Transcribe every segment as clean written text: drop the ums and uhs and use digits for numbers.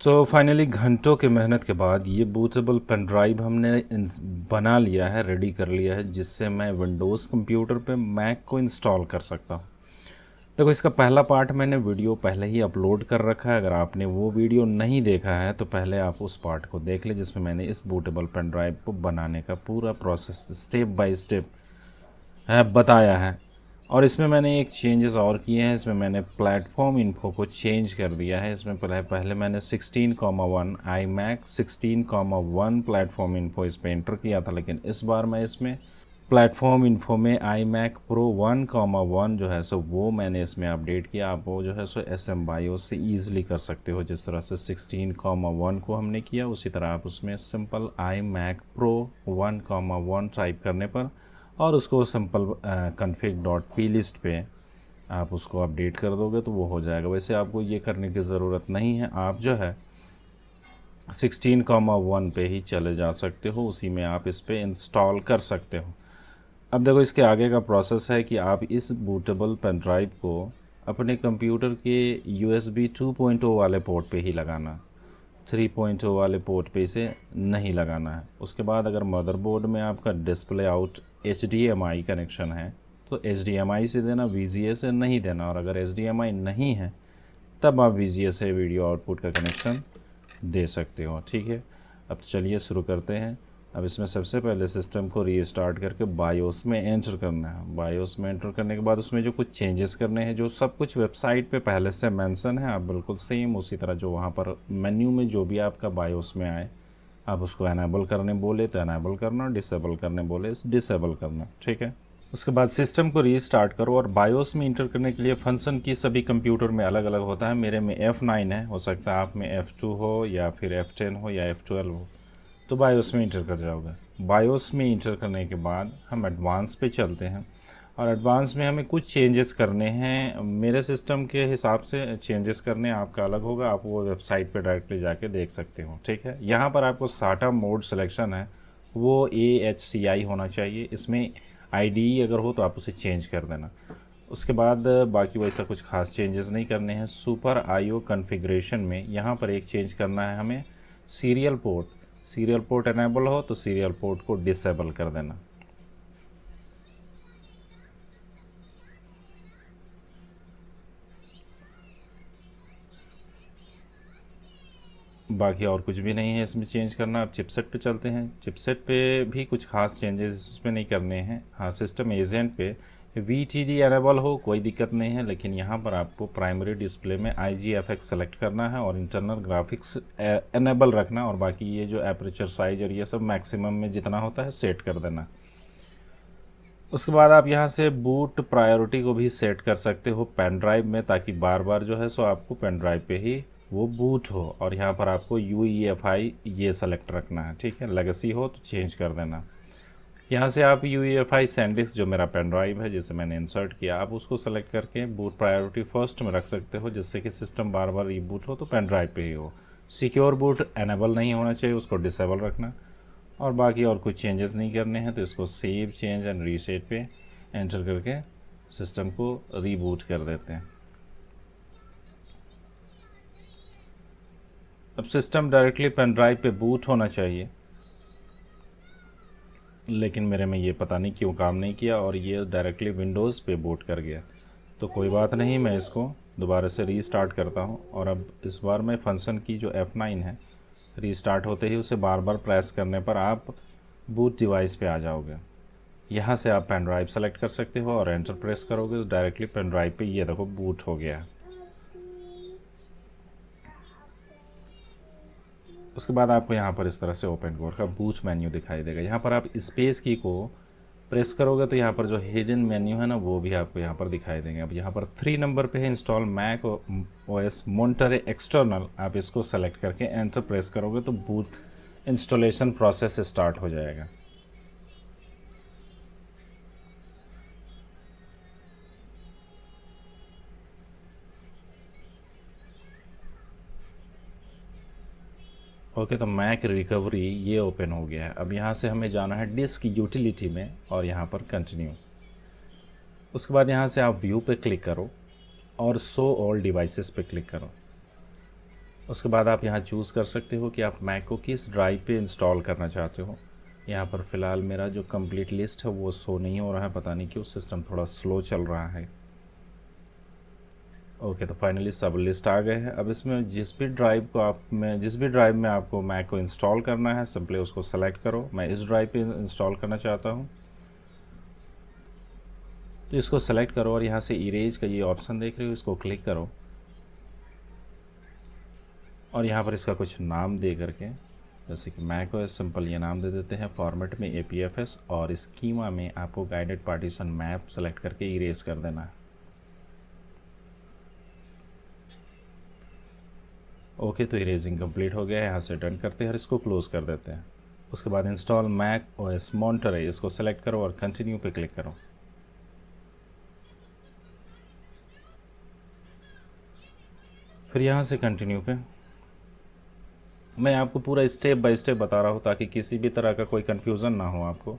तो फाइनली घंटों की मेहनत के बाद ये बूटेबल पेन ड्राइव हमने बना लिया है, रेडी कर लिया है, जिससे मैं विंडोज़ कंप्यूटर पे मैक को इंस्टॉल कर सकता हूँ। देखो, इसका पहला पार्ट मैंने वीडियो पहले ही अपलोड कर रखा है। अगर आपने वो वीडियो नहीं देखा है तो पहले आप उस पार्ट को देख लें, जिसमें मैंने इस बूटेबल पेन ड्राइव को बनाने का पूरा प्रोसेस स्टेप बाय स्टेप है बताया है। और इसमें मैंने एक चेंजेस और किए हैं। इसमें मैंने प्लेटफॉर्म इन्फो को चेंज कर दिया है। इसमें पहले मैंने 16,1 iMac 16,1 प्लेटफॉर्म इन्फो इस पर एंटर किया था, लेकिन इस बार मैं इसमें प्लेटफॉर्म इन्फो में iMac Pro 1,1 जो है सो वो मैंने इसमें अपडेट किया। आप वो जो है सो SM BIOS से ईज़िली कर सकते हो। जिस तरह से 16,1 को हमने किया, उसी तरह आप उसमें सिंपल iMac Pro 1,1 टाइप करने पर और उसको सिंपल config.plist पे आप उसको अपडेट कर दोगे तो वो हो जाएगा। वैसे आपको ये करने की ज़रूरत नहीं है, आप जो है 16,1 पे ही चले जा सकते हो, उसी में आप इस पे इंस्टॉल कर सकते हो। अब देखो, इसके आगे का प्रोसेस है कि आप इस बूटेबल पेन ड्राइव को अपने कंप्यूटर के USB 2.0 वाले पोर्ट पे ही लगाना, 3.0 वाले पोर्ट पे इसे नहीं लगाना है। उसके बाद अगर मदरबोर्ड में आपका डिस्प्ले आउट HDMI कनेक्शन है तो HDMI से देना, VGA से नहीं देना। और अगर HDMI नहीं है तब आप VGA से वीडियो आउटपुट का कनेक्शन दे सकते हो। ठीक है, अब चलिए शुरू करते हैं। अब इसमें सबसे पहले सिस्टम को रीस्टार्ट करके बायोस में एंटर करना है। बायोस में एंटर करने के बाद उसमें जो कुछ चेंजेस करने हैं, जो सब कुछ वेबसाइट पे पहले से मेंशन है, आप बिल्कुल सेम उसी तरह जो वहाँ पर मेन्यू में जो भी आपका बायोस में आए, आप उसको एनेबल करने बोले तो एनेबल करना, डिसेबल करने बोले डिसेबल करना। ठीक है, उसके बाद सिस्टम को रीस्टार्ट करो और बायोस में इंटर करने के लिए फंक्शन की सभी कंप्यूटर में अलग अलग होता है। मेरे में F9 है, हो सकता है आप में F2 हो या फिर F10 हो या F12 हो, तो बायोस में इंटर कर जाओगे। बायोस में इंटर करने के बाद हम एडवांस पे चलते हैं और एडवांस में हमें कुछ चेंजेस करने हैं। मेरे सिस्टम के हिसाब से चेंजेस करने, आपका अलग होगा, आप वो वेबसाइट पे डायरेक्टली जाके देख सकते हो। ठीक है, यहाँ पर आपको साटा मोड सिलेक्शन है, वो AHCI होना चाहिए। इसमें IDE अगर हो तो आप उसे चेंज कर देना। उसके बाद बाकी वैसा कुछ खास चेंजेस नहीं करने हैं। सुपर IO कॉन्फ़िगरेशन में यहाँ पर एक चेंज करना है हमें, सीरियल पोर्ट एनेबल हो तो सीरियल पोर्ट को डिसेबल कर देना। बाकी और कुछ भी नहीं है इसमें चेंज करना। अब चिपसेट पे चलते हैं। चिपसेट पे भी कुछ खास चेंजेस इसमें नहीं करने हैं। हाँ, सिस्टम एजेंट पे VTD एनेबल हो कोई दिक्कत नहीं है, लेकिन यहाँ पर आपको प्राइमरी डिस्प्ले में IGFX सेलेक्ट करना है और इंटरनल ग्राफिक्स एनेबल रखना, और बाकी ये जो एपरेचर साइज और ये सब मैक्सिमम में जितना होता है सेट कर देना। उसके बाद आप यहाँ से बूट प्रायोरिटी को भी सेट कर सकते हो पेन ड्राइव में, ताकि बार बार जो है सो आपको पेन ड्राइव पे ही वो बूट हो। और यहाँ पर आपको UEFI ये सेलेक्ट रखना है। ठीक है, लेगेसी हो तो चेंज कर देना। यहाँ से आप UEFI सैंडिस्क जो मेरा पेन ड्राइव है जिसे मैंने इंसर्ट किया, आप उसको सेलेक्ट करके बूट प्रायोरिटी फर्स्ट में रख सकते हो, जिससे कि सिस्टम बार बार रीबूट हो तो पेन ड्राइव पे ही हो। सिक्योर बूट एनेबल नहीं होना चाहिए, उसको डिसेबल रखना। और बाकी और कुछ चेंजेस नहीं करने हैं, तो इसको सेव चेंज एंड रीसेट पे एंटर करके सिस्टम को रीबूट कर देते हैं। अब सिस्टम डायरेक्टली पेन ड्राइव पे बूट होना चाहिए, लेकिन मेरे में ये पता नहीं क्यों काम नहीं किया और ये डायरेक्टली विंडोज़ पे बूट कर गया। तो कोई बात नहीं, मैं इसको दोबारा से रीस्टार्ट करता हूँ। और अब इस बार मैं फंक्शन की जो F9 है, रीस्टार्ट होते ही उसे बार बार प्रेस करने पर आप बूट डिवाइस पे आ जाओगे। यहाँ से आप पेन ड्राइव सेलेक्ट कर सकते हो और एंटर प्रेस करोगे तो डायरेक्टली पेन ड्राइव पे ये देखो बूट हो गया। उसके बाद आपको यहाँ पर इस तरह से ओपन कोर का बूट मेन्यू दिखाई देगा। यहाँ पर आप स्पेस की को प्रेस करोगे तो यहाँ पर जो हिडन मेन्यू है ना, वो भी आपको यहाँ पर दिखाई देंगे। अब यहाँ पर 3 नंबर पे है इंस्टॉल मैक OS मोन्टरे एक्सटर्नल, आप इसको सेलेक्ट करके एंटर प्रेस करोगे तो बूट इंस्टॉलेशन प्रोसेस स्टार्ट हो जाएगा। ओके, तो मैक रिकवरी ये ओपन हो गया है। अब यहाँ से हमें जाना है डिस्क यूटिलिटी में और यहाँ पर कंटिन्यू। उसके बाद यहाँ से आप व्यू पे क्लिक करो और शो ऑल डिवाइसेस पे क्लिक करो। उसके बाद आप यहाँ चूज़ कर सकते हो कि आप मैक को किस ड्राइव पे इंस्टॉल करना चाहते हो। यहाँ पर फ़िलहाल मेरा जो कंप्लीट लिस्ट है वो शो नहीं हो रहा है, पता नहीं क्यों सिस्टम थोड़ा स्लो चल रहा है। ओके, तो फाइनली सब लिस्ट आ गए हैं। अब इसमें जिस भी ड्राइव में आपको मैक को इंस्टॉल करना है, सिंपली उसको सेलेक्ट करो। मैं इस ड्राइव पे इंस्टॉल करना चाहता हूँ, तो इसको सेलेक्ट करो और यहाँ से इरेज का ये ऑप्शन देख रहे हो, इसको क्लिक करो और यहाँ पर इसका कुछ नाम दे करके, जैसे कि मैक ओएस सिंपल ये नाम दे देते हैं। फॉर्मेट में APFS और स्कीमा में आपको गाइडेड पार्टीशन मैप सेलेक्ट करके इरेज कर देना है। ओके, तो इरेजिंग कंप्लीट हो गया है। यहाँ से डन करते हैं और इसको क्लोज कर देते हैं। उसके बाद इंस्टॉल मैक ओएस मॉन्टरे, इसको सेलेक्ट करो और कंटिन्यू पे क्लिक करो। फिर यहाँ से कंटिन्यू पे मैं आपको पूरा स्टेप बाय स्टेप बता रहा हूँ ताकि किसी भी तरह का कोई कन्फ्यूज़न ना हो आपको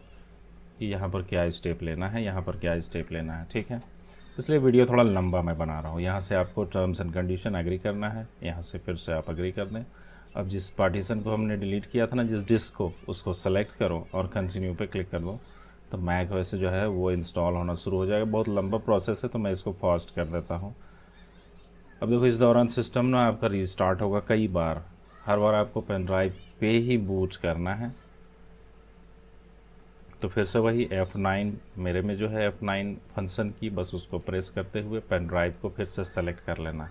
कि यहाँ पर क्या स्टेप लेना है, यहाँ पर क्या स्टेप लेना है, ठीक है। इसलिए वीडियो थोड़ा लंबा मैं बना रहा हूँ। यहाँ से आपको टर्म्स एंड कंडीशन एग्री करना है, यहाँ से फिर से आप एग्री कर दें। अब जिस पार्टीशन को हमने डिलीट किया था ना, जिस डिस्क को, उसको सेलेक्ट करो और कंटिन्यू पे क्लिक कर दो, तो मैक वैसे जो है वो इंस्टॉल होना शुरू हो जाएगा। बहुत लंबा प्रोसेस है तो मैं इसको फास्ट कर देता हूँ। अब देखो, इस दौरान सिस्टम ना आपका रीस्टार्ट होगा कई बार, हर बार आपको पेन ड्राइव पे ही बूट करना है। तो फिर से वही F9 मेरे में जो है F9 फंक्शन की, बस उसको प्रेस करते हुए पेन ड्राइव को फिर से सेलेक्ट कर लेना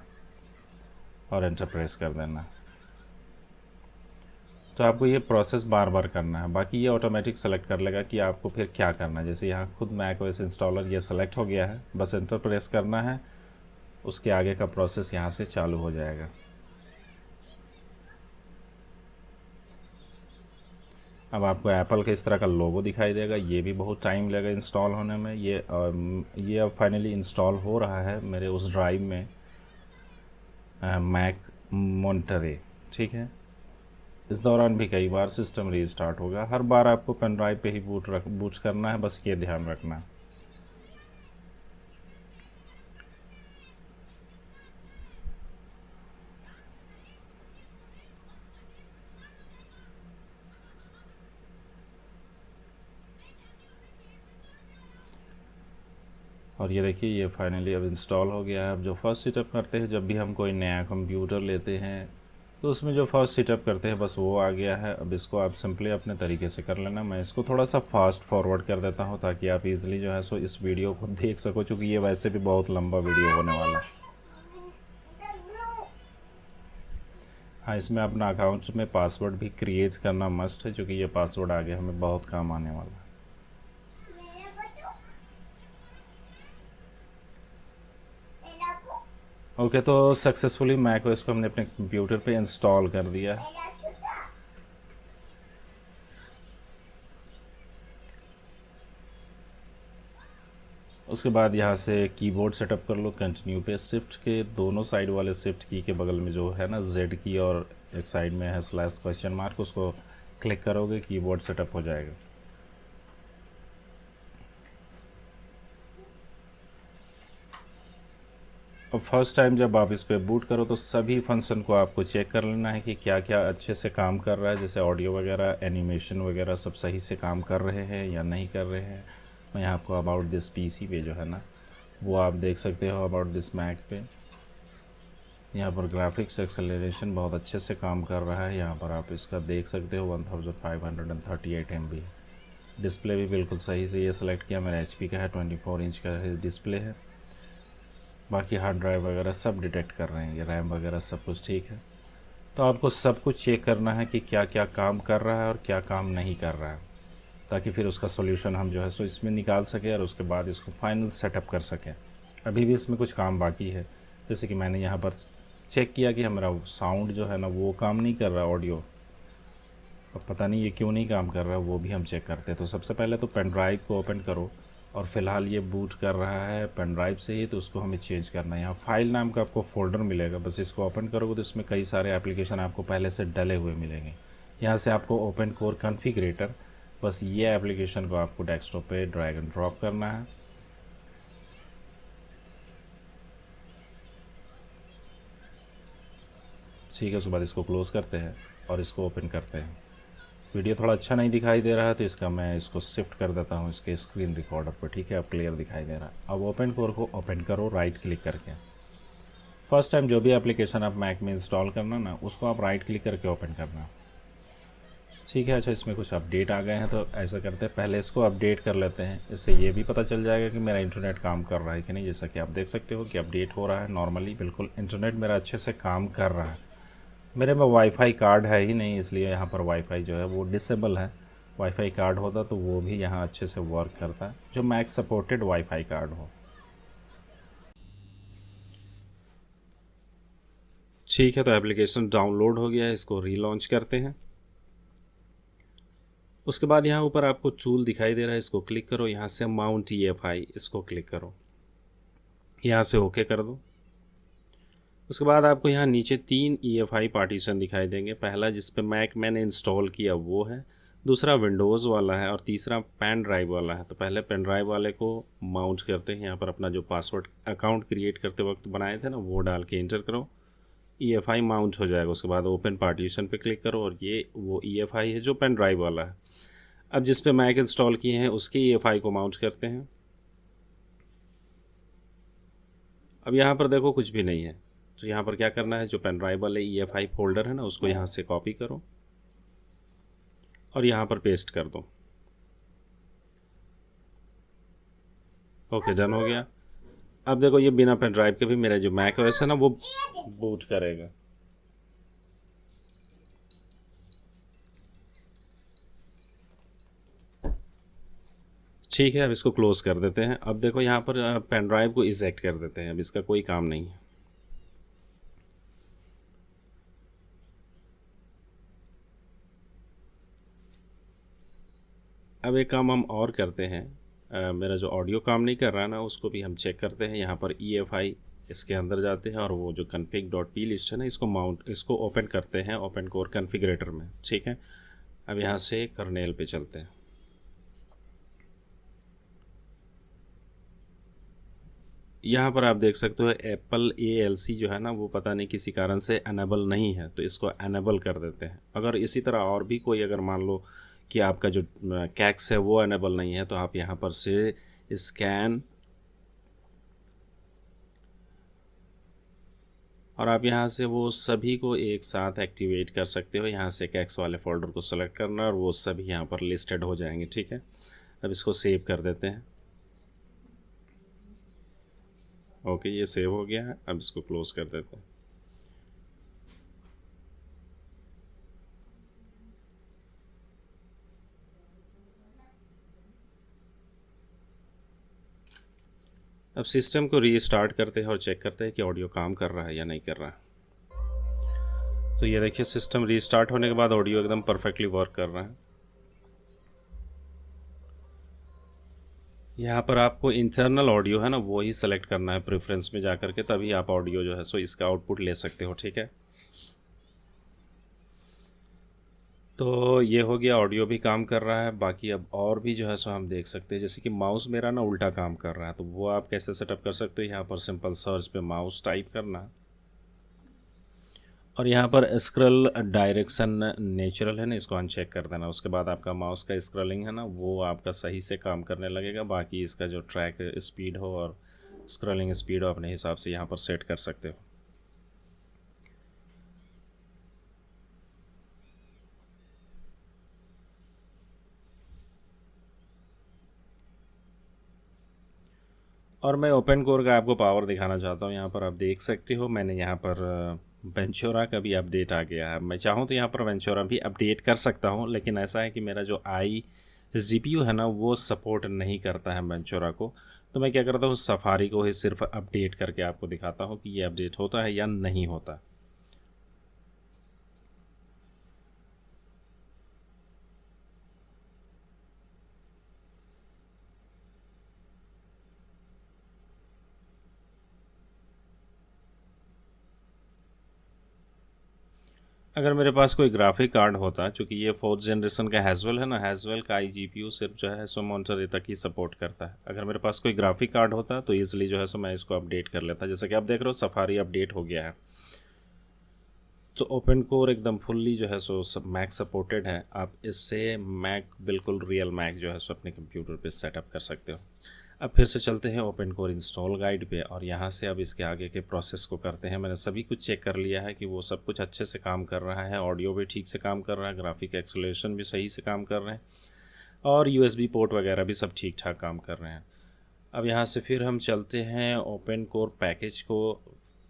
और एंटर प्रेस कर देना। तो आपको ये प्रोसेस बार बार करना है, बाकी ये ऑटोमेटिक सेलेक्ट कर लेगा कि आपको फिर क्या करना है। जैसे यहाँ खुद मैक ओएस इंस्टॉलर ये सेलेक्ट हो गया है, बस एंटर प्रेस करना है, उसके आगे का प्रोसेस यहाँ से चालू हो जाएगा। अब आपको एप्पल का इस तरह का लोगो दिखाई देगा, ये भी बहुत टाइम लगेगा इंस्टॉल होने में। ये अब फाइनली इंस्टॉल हो रहा है मेरे उस ड्राइव में, मैक मॉन्टरे, ठीक है। इस दौरान भी कई बार सिस्टम रीस्टार्ट होगा, हर बार आपको पेन ड्राइव पे ही बूट करना है, बस ये ध्यान रखना। और ये देखिए, ये फाइनली अब इंस्टॉल हो गया है। अब जो फर्स्ट सेटअप करते हैं, जब भी हम कोई नया कंप्यूटर लेते हैं तो उसमें जो फर्स्ट सेटअप करते हैं बस वो आ गया है। अब इसको आप सिंपली अपने तरीके से कर लेना। मैं इसको थोड़ा सा फास्ट फॉरवर्ड कर देता हूँ ताकि आप इजीली जो है सो इस वीडियो को देख सको, चूँकि ये वैसे भी बहुत लंबा वीडियो होने वाला है। हाँ, इसमें अपना अकाउंट में पासवर्ड भी क्रिएट करना मस्ट है, क्योंकि ये पासवर्ड आगे हमें बहुत काम आने वाला है। ओके, तो सक्सेसफुली मैक ओएस को हमने अपने कंप्यूटर पे इंस्टॉल कर दिया है। उसके बाद यहाँ से कीबोर्ड सेटअप कर लो, कंटिन्यू पे। शिफ्ट के दोनों साइड वाले शिफ्ट की के बगल में जो है ना जेड की, और एक साइड में है स्लैश क्वेश्चन मार्क, उसको क्लिक करोगे, कीबोर्ड सेटअप हो जाएगा। और फर्स्ट टाइम जब आप इस पर बूट करो तो सभी फंक्शन को आपको चेक कर लेना है कि क्या क्या अच्छे से काम कर रहा है, जैसे ऑडियो वगैरह, एनिमेशन वगैरह सब सही से काम कर रहे हैं या नहीं कर रहे हैं। मैं यहाँ आपको अबाउट दिस पीसी पे जो है ना वो आप देख सकते हो, अबाउट दिस मैक पे। यहाँ पर ग्राफिक्स एक्सेलरेशन बहुत अच्छे से काम कर रहा है, यहाँ पर आप इसका देख सकते हो 1538 MB। डिस्प्ले भी बिल्कुल सही से ये सिलेक्ट किया, मेरा HP का है, 24 इंच का डिस्प्ले है। बाकी हार्ड ड्राइव वगैरह सब डिटेक्ट कर रहे हैं, ये रैम वगैरह सब कुछ ठीक है। तो आपको सब कुछ चेक करना है कि क्या क्या काम कर रहा है और क्या काम नहीं कर रहा है, ताकि फिर उसका सॉल्यूशन हम जो है सो इसमें निकाल सकें और उसके बाद इसको फाइनल सेटअप कर सकें। अभी भी इसमें कुछ काम बाकी है, जैसे कि मैंने यहाँ पर चेक किया कि हमारा साउंड जो है ना वो काम नहीं कर रहा, ऑडियो। अब पता नहीं ये क्यों नहीं काम कर रहा है, वो भी हम चेक करते हैं। तो सबसे पहले तो पेन ड्राइव को ओपन करो, और फ़िलहाल ये बूट कर रहा है पेन ड्राइव से ही, तो उसको हमें चेंज करना है। यहाँ फाइल नाम का आपको फ़ोल्डर मिलेगा, बस इसको ओपन करोगे तो इसमें कई सारे एप्लीकेशन आपको पहले से डले हुए मिलेंगे। यहाँ से आपको ओपन कोर कॉन्फ़िगरेटर, बस ये एप्लीकेशन को आपको डेस्कटॉप पे ड्रैग एंड ड्रॉप करना है। ठीक है, उसके बाद इसको क्लोज़ करते हैं और इसको ओपन करते हैं। वीडियो थोड़ा अच्छा नहीं दिखाई दे रहा है तो इसका मैं इसको शिफ्ट कर देता हूँ इसके स्क्रीन रिकॉर्डर पर। ठीक है, अब क्लियर दिखाई दे रहा है। अब ओपन कोर को ओपन करो राइट क्लिक करके। फर्स्ट टाइम जो भी एप्लीकेशन आप मैक में इंस्टॉल करना ना, उसको आप राइट क्लिक करके ओपन करना। ठीक है, अच्छा इसमें कुछ अपडेट आ गए हैं तो ऐसा करते हैं, पहले इसको अपडेट कर लेते हैं। इससे ये भी पता चल जाएगा कि मेरा इंटरनेट काम कर रहा है कि नहीं। जैसा कि आप देख सकते हो कि अपडेट हो रहा है नॉर्मली, बिल्कुल इंटरनेट मेरा अच्छे से काम कर रहा है। मेरे में वाईफाई कार्ड है ही नहीं, इसलिए यहाँ पर वाईफाई जो है वो डिसेबल है। वाईफाई कार्ड होता तो वो भी यहाँ अच्छे से वर्क करता, जो मैक सपोर्टेड वाईफाई कार्ड हो। ठीक है, तो एप्लीकेशन डाउनलोड हो गया है, इसको रीलॉन्च करते हैं। उसके बाद यहाँ ऊपर आपको टूल दिखाई दे रहा है, इसको क्लिक करो। यहाँ से माउंट EFI इसको क्लिक करो, यहाँ से ओके कर दो। उसके बाद आपको यहाँ नीचे 3 EFI पार्टीशन दिखाई देंगे। पहला जिस पे मैक मैंने इंस्टॉल किया वो है, दूसरा विंडोज़ वाला है और तीसरा पेन ड्राइव वाला है। तो पहले पेन ड्राइव वाले को माउंट करते हैं। यहाँ पर अपना जो पासवर्ड अकाउंट क्रिएट करते वक्त बनाए थे ना, वो डाल के इंटर करो, EFI माउंट हो जाएगा। उसके बाद ओपन पार्टीशन पे क्लिक करो और ये वो EFI है जो पेन ड्राइव वाला है। अब जिस पे मैक इंस्टॉल किए हैं उसके EFI को माउंट करते हैं। अब यहाँ पर देखो कुछ भी नहीं है, तो यहाँ पर क्या करना है, जो पेन ड्राइव वाले EFI फोल्डर है ना, उसको यहाँ से कॉपी करो और यहाँ पर पेस्ट कर दो। ओके, डन हो गया। अब देखो ये बिना पेन ड्राइव के भी मेरा जो मैक OS है ना वो बूट करेगा। ठीक है, अब इसको क्लोज कर देते हैं। अब देखो यहाँ पर पेन ड्राइव को इजेक्ट कर देते हैं, अब इसका कोई काम नहीं है। अब एक काम हम और करते हैं, मेरा जो ऑडियो काम नहीं कर रहा ना, उसको भी हम चेक करते हैं। यहाँ पर EFI इसके अंदर जाते हैं और वो जो config.plist है ना, इसको ओपन करते हैं ओपन कोर कॉन्फ़िगरेटर में। ठीक है, अब यहाँ से कर्नेल पे चलते हैं। यहाँ पर आप देख सकते हो एप्पल ALC जो है ना, वो पता नहीं किसी कारण से अनेबल नहीं है, तो इसको अनेबल कर देते हैं। अगर इसी तरह और भी कोई अगर मान लो कि आपका जो कैक्स है वो अनेबल नहीं है, तो आप यहाँ पर से स्कैन और आप यहाँ से वो सभी को एक साथ एक्टिवेट कर सकते हो। यहाँ से कैक्स वाले फोल्डर को सेलेक्ट करना और वो सभी यहाँ पर लिस्टेड हो जाएंगे। ठीक है, अब इसको सेव कर देते हैं। ओके, ये सेव हो गया है, अब इसको क्लोज कर देते हैं। अब सिस्टम को रीस्टार्ट करते हैं और चेक करते हैं कि ऑडियो काम कर रहा है या नहीं कर रहा है। तो ये देखिए, सिस्टम रीस्टार्ट होने के बाद ऑडियो एकदम परफेक्टली वर्क कर रहा है। यहाँ पर आपको इंटरनल ऑडियो है ना, वो ही सेलेक्ट करना है प्रेफरेंस में जा करके, तभी आप ऑडियो जो है सो इसका आउटपुट ले सकते हो। ठीक है, तो ये हो गया, ऑडियो भी काम कर रहा है। बाकी अब और भी जो है सो हम देख सकते हैं, जैसे कि माउस मेरा ना उल्टा काम कर रहा है, तो वो आप कैसे सेटअप कर सकते हो। यहाँ पर सिंपल सर्च पे माउस टाइप करना और यहाँ पर स्क्रल डायरेक्शन नेचुरल है ना, इसको अनचेक कर देना। उसके बाद आपका माउस का स्क्रलिंग है ना, वो आपका सही से काम करने लगेगा। बाकी इसका जो ट्रैक स्पीड हो और स्क्रलिंग स्पीड हो, अपने हिसाब से यहाँ पर सेट कर सकते हो। और मैं ओपन कोर का आपको पावर दिखाना चाहता हूँ। यहाँ पर आप देख सकते हो, मैंने यहाँ पर वेंचुरा का भी अपडेट आ गया है। मैं चाहूँ तो यहाँ पर वेंचुरा भी अपडेट कर सकता हूँ, लेकिन ऐसा है कि मेरा जो GPU है ना, वो सपोर्ट नहीं करता है वेंचुरा को। तो मैं क्या करता हूँ, सफारी को ही सिर्फ अपडेट करके आपको दिखाता हूँ कि ये अपडेट होता है या नहीं होता। अगर मेरे पास कोई ग्राफिक कार्ड होता, चूँकि ये 4th जनरेशन का हैज़वेल है ना, हैज़वेल का GPU सिर्फ जो है सो मोन्टरे तक ही सपोर्ट करता है। अगर मेरे पास कोई ग्राफिक कार्ड होता तो ईजिली जो है सो मैं इसको अपडेट कर लेता। जैसे कि आप देख रहे हो, सफारी अपडेट हो गया है। तो ओपन कोर एकदम फुल्ली जो है सो सब मैक सपोर्टेड है। आप इससे मैक बिल्कुल रियल मैक जो है सो अपने कंप्यूटर पे सेटअप कर सकते हो। अब फिर से चलते हैं ओपन कोर इंस्टॉल गाइड पे और यहाँ से अब इसके आगे के प्रोसेस को करते हैं। मैंने सभी कुछ चेक कर लिया है कि वो सब कुछ अच्छे से काम कर रहा है, ऑडियो भी ठीक से काम कर रहा है, ग्राफिक एक्सेलरेशन भी सही से काम कर रहे हैं और यूएसबी पोर्ट वगैरह भी सब ठीक ठाक काम कर रहे हैं। अब यहाँ से फिर हम चलते हैं ओपन कोर पैकेज को।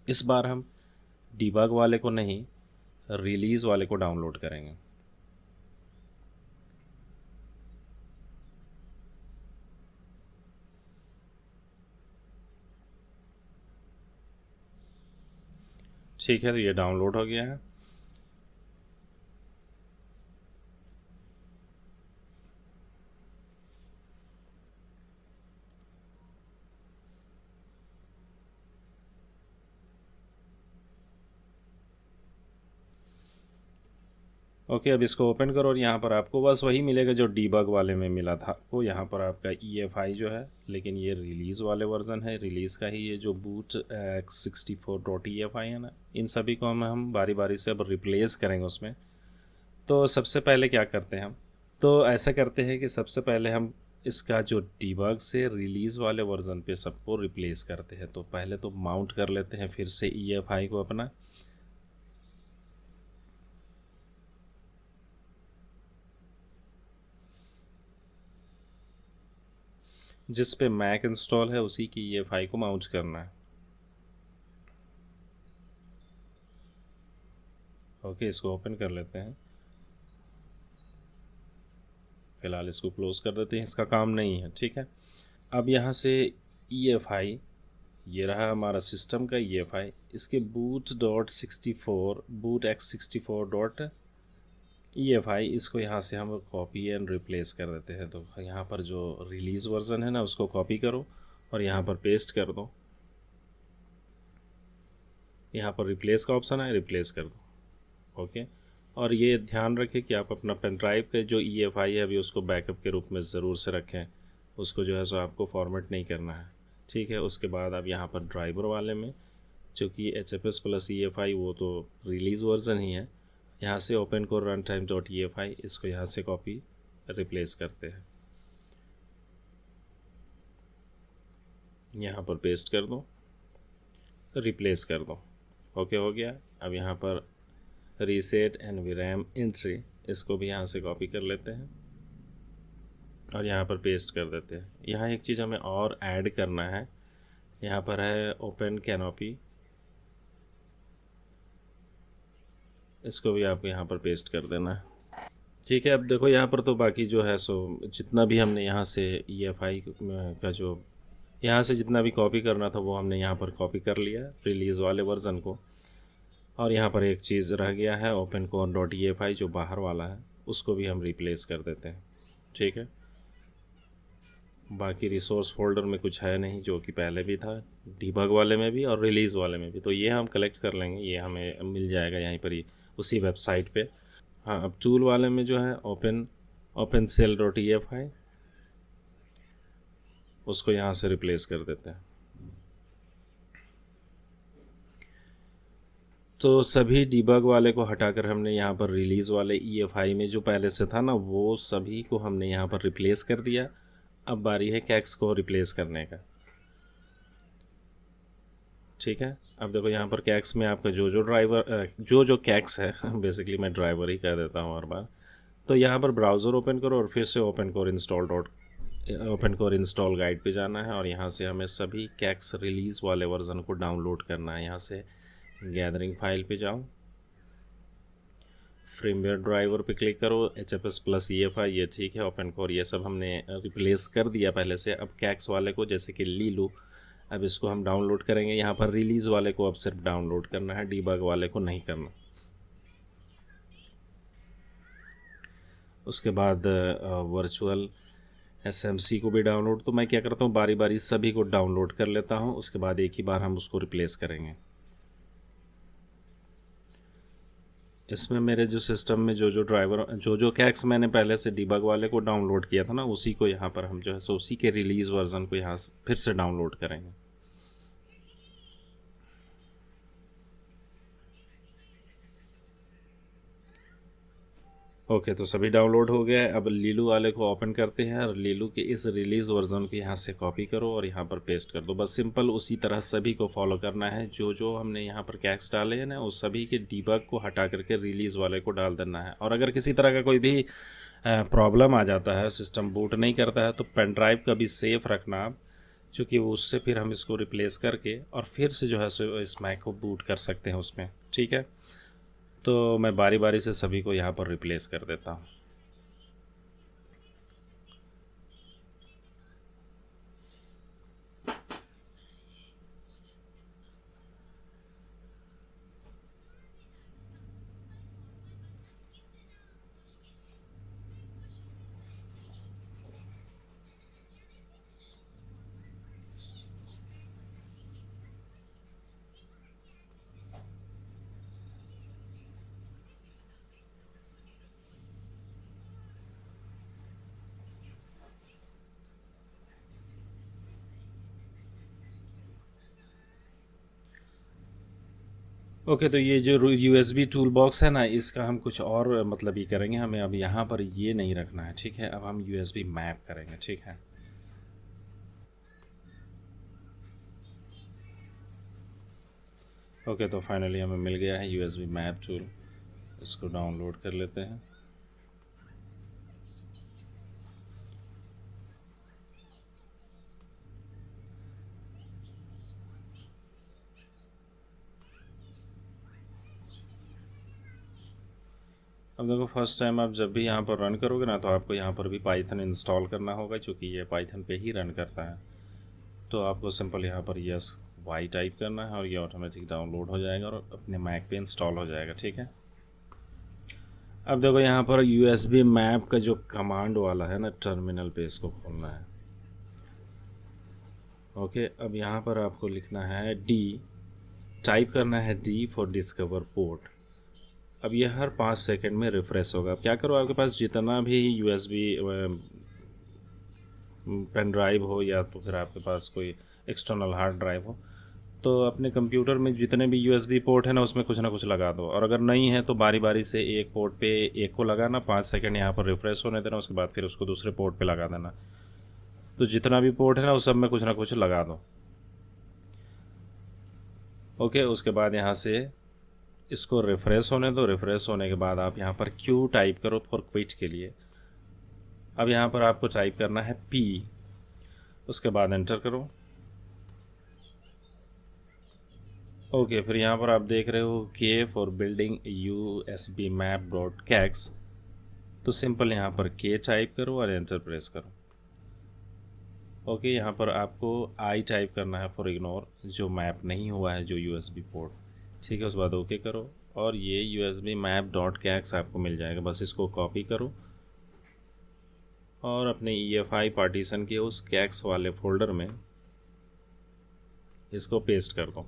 इस बार हम डीबग वाले को नहीं, रिलीज़ वाले को डाउनलोड करेंगे। ठीक है, तो ये डाउनलोड हो गया है। ओके, अब इसको ओपन करो और यहाँ पर आपको बस वही मिलेगा जो डीबग वाले में मिला था आपको। यहाँ पर आपका EFI जो है, लेकिन ये रिलीज़ वाले वर्जन है, रिलीज़ का ही ये जो बूट x64.EFI है ना, इन सभी को हम बारी बारी से अब रिप्लेस करेंगे उसमें। तो सबसे पहले क्या करते हैं हम, तो ऐसा करते हैं कि सबसे पहले हम इसका जो डीबग से रिलीज़ वाले वर्जन पे सबको रिप्लेस करते हैं। तो पहले तो माउंट कर लेते हैं फिर से EFI को अपना। जिस पे मैक इंस्टॉल है उसी की EFI को माउंट करना है। ओके, इसको ओपन कर लेते हैं। फ़िलहाल इसको क्लोज़ कर देते हैं, इसका काम नहीं है। ठीक है, अब यहाँ से EFI, ये रहा हमारा सिस्टम का EFI। इसके boot.64 इसको यहाँ से हम कॉपी एंड रिप्लेस कर देते हैं। तो यहाँ पर जो रिलीज़ वर्जन है ना उसको कॉपी करो और यहाँ पर पेस्ट कर दो। यहाँ पर रिप्लेस का ऑप्शन है, रिप्लेस कर दो। ओके, और ये ध्यान रखें कि आप अपना पेन ड्राइव का जो EFI है अभी उसको बैकअप के रूप में ज़रूर से रखें। उसको जो है सो आपको फॉर्मेट नहीं करना है। ठीक है, उसके बाद आप यहाँ पर ड्राइवर वाले में, जो कि HFS प्लस EFI, वो तो रिलीज़ वर्जन ही है, यहाँ से open core run time dot EFI इसको यहाँ से कॉपी रिप्लेस करते हैं। यहाँ पर पेस्ट कर दो, रिप्लेस कर दो। ओके, हो गया। अब यहाँ पर रीसेट एंड VRAM एंट्री, इसको भी यहाँ से कॉपी कर लेते हैं और यहाँ पर पेस्ट कर देते हैं। यहाँ एक चीज़ हमें और ऐड करना है, यहाँ पर है ओपन कैनोपी, इसको भी आपको यहाँ पर पेस्ट कर देना है। ठीक है, अब देखो यहाँ पर तो बाकी जो है सो जितना भी हमने यहाँ से EFI का जो यहाँ से जितना भी कॉपी करना था वो हमने यहाँ पर कॉपी कर लिया रिलीज़ वाले वर्ज़न को। और यहाँ पर एक चीज़ रह गया है ओपन कोर डॉट EFI जो बाहर वाला है, उसको भी हम रिप्लेस कर देते हैं। ठीक है, बाकी रिसोर्स फोल्डर में कुछ है नहीं, जो कि पहले भी था डीबग वाले में भी और रिलीज़ वाले में भी। तो ये हम कलेक्ट कर लेंगे, ये हमें मिल जाएगा यहीं पर ही उसी वेबसाइट पे। हाँ, अब टूल वाले में जो है ओपन सेल डॉट EFI, उसको यहाँ से रिप्लेस कर देते हैं। तो सभी डीबग वाले को हटाकर हमने यहाँ पर रिलीज़ वाले EFI में जो पहले से था ना, वो सभी को हमने यहाँ पर रिप्लेस कर दिया। अब बारी है कैक्स को रिप्लेस करने का। ठीक है, अब देखो यहाँ पर कैक्स में आपका जो कैक्स है बेसिकली मैं ड्राइवर ही कह देता हूँ हर बार। तो यहाँ पर ब्राउज़र ओपन करो और फिर से ओपन कोर इंस्टॉल गाइड पे जाना है और यहाँ से हमें सभी कैक्स रिलीज़ वाले वर्जन को डाउनलोड करना है। यहाँ से गैदरिंग फाइल पे जाओ, फ्रेमवेयर ड्राइवर पे क्लिक करो, HFS प्लस EFI, ये ठीक है। ओपन कोर ये सब हमने रिप्लेस कर दिया पहले से। अब कैक्स वाले को जैसे कि लीलू, अब इसको हम डाउनलोड करेंगे। यहाँ पर रिलीज़ वाले को अब सिर्फ डाउनलोड करना है, डीबग वाले को नहीं करना। उसके बाद वर्चुअल SMC को भी डाउनलोड, तो मैं क्या करता हूँ बारी बारी सभी को डाउनलोड कर लेता हूँ, उसके बाद एक ही बार हम उसको रिप्लेस करेंगे। इसमें मेरे जो सिस्टम में जो कैक्स मैंने पहले से डीबग वाले को डाउनलोड किया था ना, उसी को यहाँ पर हम जो है सो उसी के रिलीज़ वर्जन को यहाँ फिर से डाउनलोड करेंगे। ओके, तो सभी डाउनलोड हो गया है। अब लीलू वाले को ओपन करते हैं और लीलू के इस रिलीज़ वर्जन को यहाँ से कॉपी करो और यहाँ पर पेस्ट कर दो। बस सिंपल उसी तरह सभी को फॉलो करना है। जो जो हमने यहाँ पर कैक्स डाले हैं ना, उस सभी के डीबग को हटा करके रिलीज़ वाले को डाल देना है। और अगर किसी तरह का कोई भी प्रॉब्लम आ जाता है, सिस्टम बूट नहीं करता है, तो पेन ड्राइव का भी सेफ़ रखना आप, चूँकि उससे फिर हम इसको रिप्लेस करके और फिर से जो है सो इस मैक को बूट कर सकते हैं उसमें। ठीक है, तो मैं बारी बारी से सभी को यहाँ पर रिप्लेस कर देता हूँ। ओके, तो ये जो USB टूल बॉक्स है ना, इसका हम कुछ और मतलब ये करेंगे। हमें अब यहाँ पर ये नहीं रखना है। ठीक है, अब हम USB मैप करेंगे। ठीक है, ओके, तो फाइनली हमें मिल गया है USB मैप टूल। इसको डाउनलोड कर लेते हैं। अब देखो, फर्स्ट टाइम आप जब भी यहाँ पर रन करोगे ना, तो आपको यहाँ पर भी पाइथन इंस्टॉल करना होगा, क्योंकि ये पाइथन पे ही रन करता है। तो आपको सिंपल यहाँ पर यस वाई टाइप करना है और ये ऑटोमेटिक डाउनलोड हो जाएगा और अपने मैक पे इंस्टॉल हो जाएगा। ठीक है, अब देखो यहाँ पर USB मैप का जो कमांड वाला है ना, टर्मिनल पे इसको खोलना है। ओके, अब यहाँ पर आपको लिखना है डी, टाइप करना है डी फॉर डिस्कवर पोर्ट। अब ये हर 5 सेकंड में रिफ़्रेश होगा। अब क्या करो, आपके पास जितना भी USB पेन ड्राइव हो या तो फिर आपके पास कोई एक्सटर्नल हार्ड ड्राइव हो, तो अपने कंप्यूटर में जितने भी USB पोर्ट है ना, उसमें कुछ ना कुछ लगा दो। और अगर नहीं है तो बारी बारी से एक पोर्ट पे एक को लगाना, 5 सेकंड यहाँ पर रिफ़्रेश होने देना, उसके बाद फिर उसको दूसरे पोर्ट पे लगा देना। तो जितना भी पोर्ट है ना, उस सब में कुछ ना कुछ लगा दो। ओके, उसके बाद यहाँ से इसको रिफ़्रेश होने दो। रिफ़्रेश होने के बाद आप यहाँ पर क्यू टाइप करो फॉर क्विट के लिए। अब यहाँ पर आपको टाइप करना है P, उसके बाद एंटर करो। ओके, फिर यहाँ पर आप देख रहे हो के for building USB map dot कैक्स। तो सिंपल यहाँ पर के टाइप करो और एंटर प्रेस करो। ओके, यहाँ पर आपको आई टाइप करना है फॉर इग्नोर, जो मैप नहीं हुआ है जो USB पोर्ट। ठीक है, उसके बाद ओके करो और ये USB मैप डॉट कैक्स आपको मिल जाएगा। बस इसको कॉपी करो और अपने EFI पार्टीशन के उस कैक्स वाले फोल्डर में इसको पेस्ट कर दो।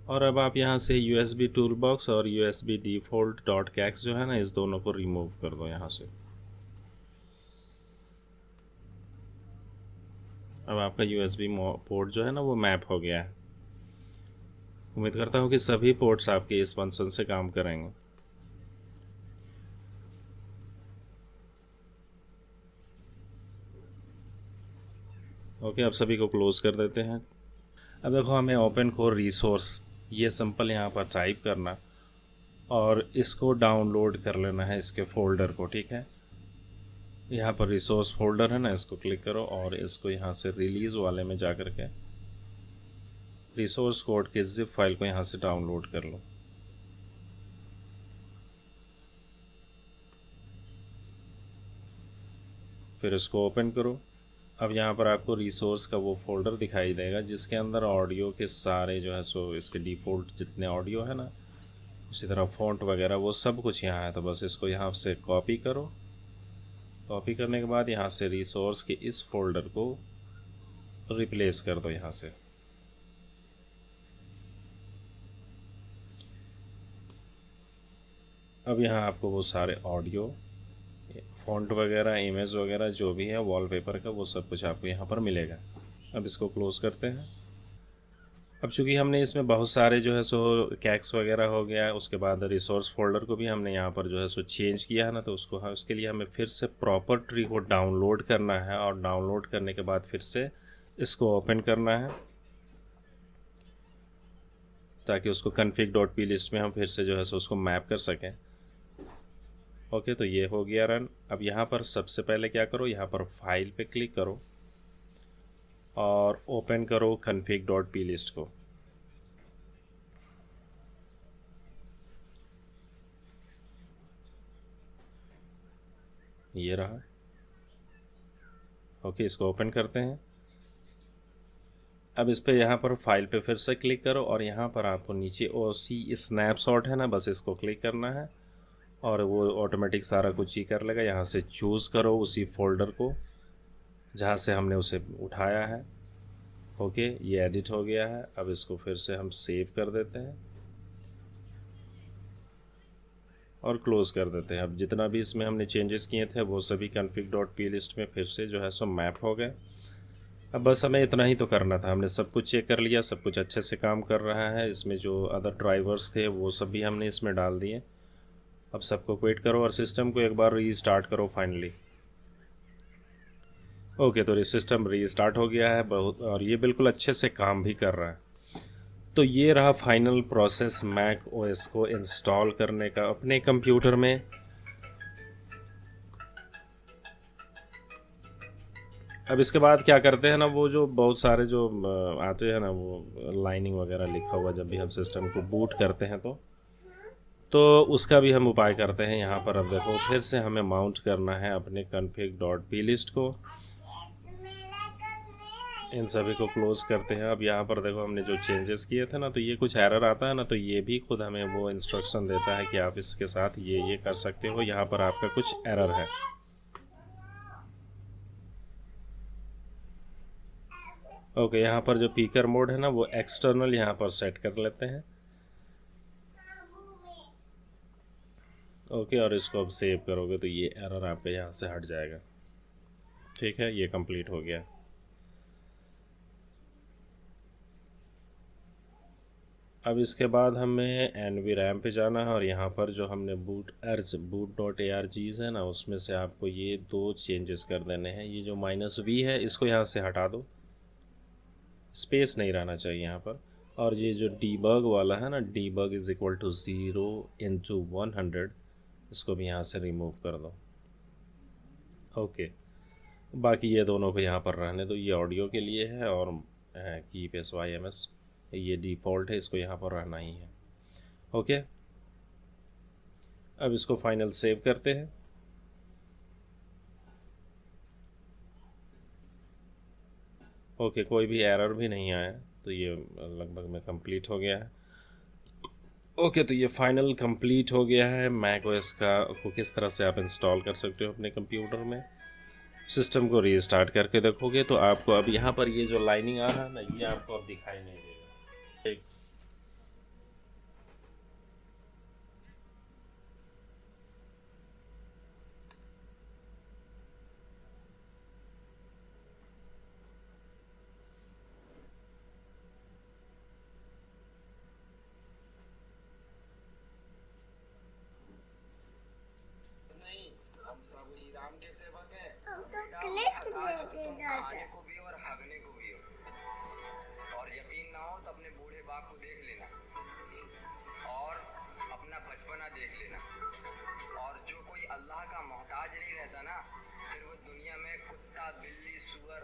और अब आप यहाँ से USB टूल बॉक्स और USB डिफ़ॉल्ट डॉट कैक्स जो है ना, इस दोनों को रिमूव कर दो यहाँ से। अब आपका USB पोर्ट जो है ना, वो मैप हो गया है। उम्मीद करता हूँ कि सभी पोर्ट्स आपके इस फंक्शन से काम करेंगे। ओके, अब सभी को क्लोज़ कर देते हैं। अब देखो, हमें ओपन कोर रिसोर्स ये सिंपल यहाँ पर टाइप करना और इसको डाउनलोड कर लेना है, इसके फ़ोल्डर को। ठीक है, यहाँ पर रिसोर्स फोल्डर है ना, इसको क्लिक करो और इसको यहाँ से रिलीज़ वाले में जा कर के रिसोर्स कोड के जिप फाइल को यहाँ से डाउनलोड कर लो। फिर इसको ओपन करो। अब यहाँ पर आपको रिसोर्स का वो फोल्डर दिखाई देगा जिसके अंदर ऑडियो के सारे जो है सो इसके डिफ़ॉल्ट जितने ऑडियो है ना, उसी तरह फ़ॉन्ट वगैरह वो सब कुछ यहाँ है। तो बस इसको यहाँ से कॉपी करो। कॉपी करने के बाद यहाँ से रिसोर्स के इस फोल्डर को रिप्लेस कर दो यहाँ से। अब यहाँ आपको वो सारे ऑडियो, फ़ॉन्ट वगैरह, इमेज वगैरह जो भी है वॉलपेपर का, वो सब कुछ आपको यहाँ पर मिलेगा। अब इसको क्लोज़ करते हैं। अब चूँकि हमने इसमें बहुत सारे जो है सो कैक्स वगैरह हो गया, उसके बाद रिसोर्स फ़ोल्डर को भी हमने यहाँ पर जो है सो चेंज किया है ना, तो उसको उसके लिए हमें फिर से प्रॉपर ट्री को डाउनलोड करना है, और डाउनलोड करने के बाद फिर से इसको ओपन करना है, ताकि उसको config.plist में हम फिर से जो है सो उसको मैप कर सकें। ओके, तो ये हो गया रन। अब यहाँ पर सबसे पहले क्या करो, यहाँ पर फाइल पे क्लिक करो और ओपन करो config.plist को। ये रहा। ओके, इसको ओपन करते हैं। अब इस पे यहाँ पर फाइल पे फिर से क्लिक करो, और यहाँ पर आपको नीचे OC स्नैपशॉट है ना, बस इसको क्लिक करना है और वो ऑटोमेटिक सारा कुछ ही कर लेगा। यहाँ से चूज़ करो उसी फोल्डर को जहाँ से हमने उसे उठाया है। ओके, ये एडिट हो गया है। अब इसको फिर से हम सेव कर देते हैं और क्लोज़ कर देते हैं। अब जितना भी इसमें हमने चेंजेस किए थे वो सभी config.plist में फिर से जो है सो मैप हो गए। अब बस हमें इतना ही तो करना था, हमने सब कुछ चेक कर लिया, सब कुछ अच्छे से काम कर रहा है। इसमें जो अदर ड्राइवर्स थे वो सब भी हमने इसमें डाल दिए। अब सबको क्विट करो और सिस्टम को एक बार रीस्टार्ट करो फाइनली। ओके, तो सिस्टम रीस्टार्ट हो गया है बहुत, और ये बिल्कुल अच्छे से काम भी कर रहा है। तो ये रहा फाइनल प्रोसेस मैक ओएस को इंस्टॉल करने का अपने कंप्यूटर में। अब इसके बाद क्या करते हैं ना, वो जो बहुत सारे जो आते हैं ना, वो लाइनिंग वगैरह लिखा हुआ, जब भी हम सिस्टम को बूट करते हैं तो उसका भी हम उपाय करते हैं। यहाँ पर अब देखो, फिर से हमें माउंट करना है अपने config.plist को। इन सभी को क्लोज़ करते हैं। अब यहाँ पर देखो, हमने जो चेंजेस किए थे ना, तो ये कुछ एरर आता है ना, तो ये भी खुद हमें वो इंस्ट्रक्शन देता है कि आप इसके साथ ये कर सकते हो, यहाँ पर आपका कुछ एरर है। ओके, यहाँ पर जो पीकर मोड है ना, वो एक्सटर्नल यहाँ पर सेट कर लेते हैं। ओके, और इसको अब सेव करोगे तो ये एरर आपके यहाँ से हट जाएगा। ठीक है, ये कंप्लीट हो गया। अब इसके बाद हमें NVRAM पे जाना है, और यहाँ पर जो हमने boot.args है ना, उसमें से आपको ये 2 चेंजेस कर देने हैं। ये जो -v है इसको यहाँ से हटा दो, स्पेस नहीं रहना चाहिए यहाँ पर। और ये जो debug वाला है ना, debug = 0 × 100, इसको भी यहाँ से रिमूव कर दो। ओके, बाकी ये दोनों को यहाँ पर रहने दो, ये ऑडियो के लिए है, और कीप SYMS ये डिफ़ॉल्ट है, इसको यहाँ पर रहना ही है। ओके, अब इसको फाइनल सेव करते हैं। ओके, कोई भी एरर भी नहीं आया, तो ये लगभग में कंप्लीट हो गया है। ओके, तो ये फाइनल कंप्लीट हो गया है मैक ओएस को किस तरह से आप इंस्टॉल कर सकते हो अपने कंप्यूटर में। सिस्टम को रीस्टार्ट करके देखोगे तो आपको अब यहाँ पर ये जो लाइनिंग आ रहा है ना, ये आपको अब दिखाई नहीं देगा। ठीक। नहीं, हम प्रभु जी राम के सेवक हैं। खाने को भी और हगने को भी हो। और यकीन ना हो तो अपने बूढ़े बाप को देख लेना और अपना बचपना देख लेना। और जो कोई अल्लाह का मोहताज नहीं रहता ना, फिर वो दुनिया में कुत्ता, बिल्ली, सुअर